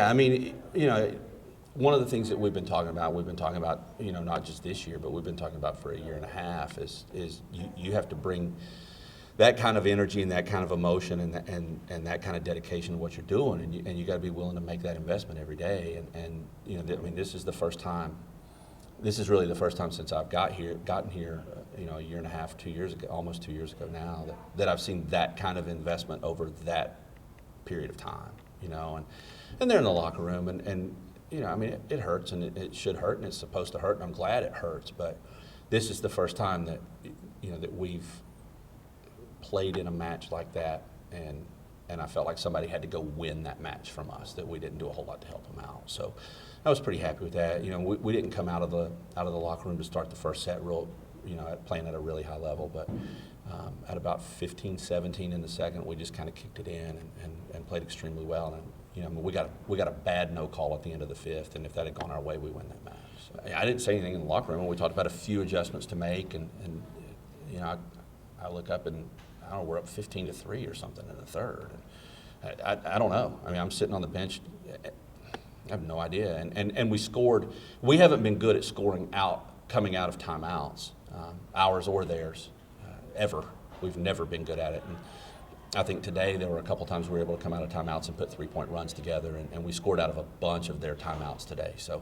Yeah, I mean, one of the things that we've been talking about, not just this year, but we've been talking about for a year and a half is you have to bring that kind of energy and that kind of emotion and that kind of dedication to what you're doing, and you got to be willing to make that investment every day. This is the first time. This is really the first time since I've gotten here, a year and a half, 2 years ago, almost 2 years ago now, that I've seen that kind of investment over that period of time, and they're in the locker room, and it hurts, and it should hurt, and it's supposed to hurt, and I'm glad it hurts, but this is the first time that, that we've played in a match like that, and I felt like somebody had to go win that match from us, that we didn't do a whole lot to help them out. So I was pretty happy with that. We didn't come out of the locker room to start the first set playing at a really high level, but at about 15-17 in the second, we just kind of kicked it in and played extremely well. And we got a bad no call at the end of the fifth, and if that had gone our way, we win that match. So, I didn't say anything in the locker room. We talked about a few adjustments to make, and I look up and I don't know, we're up 15-3 or something in the third. And I don't know. I'm sitting on the bench. I have no idea. And we scored. We haven't been good at scoring coming out of timeouts, ours or theirs, ever. We've never been good at it. And I think today there were a couple times we were able to come out of timeouts and put 3-point runs together, and we scored out of a bunch of their timeouts today. So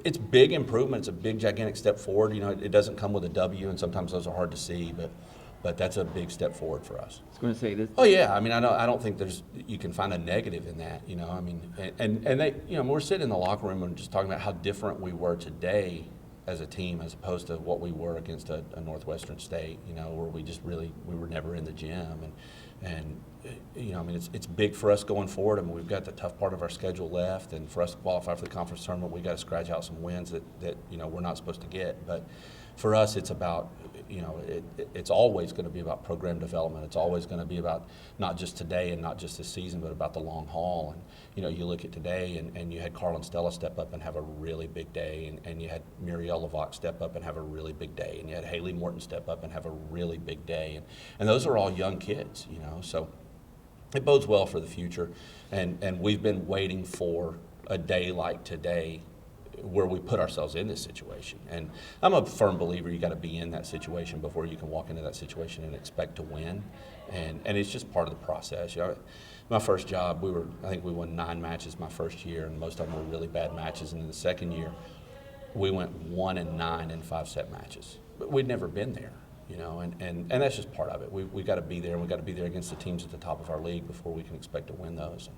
it's big improvement. It's a big, gigantic step forward. It doesn't come with a W, and sometimes those are hard to see, but that's a big step forward for us. I was going to say this. Oh yeah, I don't think you can find a negative in that. And they, we're sitting in the locker room and just talking about how different we were today as a team as opposed to what we were against a Northwestern State. Where we were never in the gym, and it's big for us going forward. We've got the tough part of our schedule left, and for us to qualify for the conference tournament, we got to scratch out some wins that we're not supposed to get. But for us, it's about, it's always going to be about program development. It's always going to be about not just today and not just this season, but about the long haul. And, you look at today, and you had Carlin Stella step up and have a really big day, and you had Muriel Lavoc step up and have a really big day, and you had Haley Morton step up and have a really big day. And those are all young kids, so it bodes well for the future. And we've been waiting for a day like today where we put ourselves in this situation. And I'm a firm believer you got to be in that situation before you can walk into that situation and expect to win. And it's just part of the process. My first job, I think we won 9 matches my first year, and most of them were really bad matches. And in the second year, we went 1-9 in 5-set matches. But we'd never been there, and that's just part of it. We got to be there, and we got to be there against the teams at the top of our league before we can expect to win those.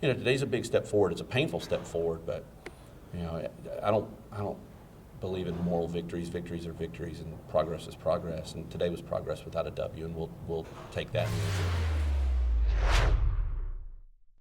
And, today's a big step forward. It's a painful step forward, but I don't believe in moral victories. Victories are victories, and progress is progress. And today was progress without a W, and we'll take that.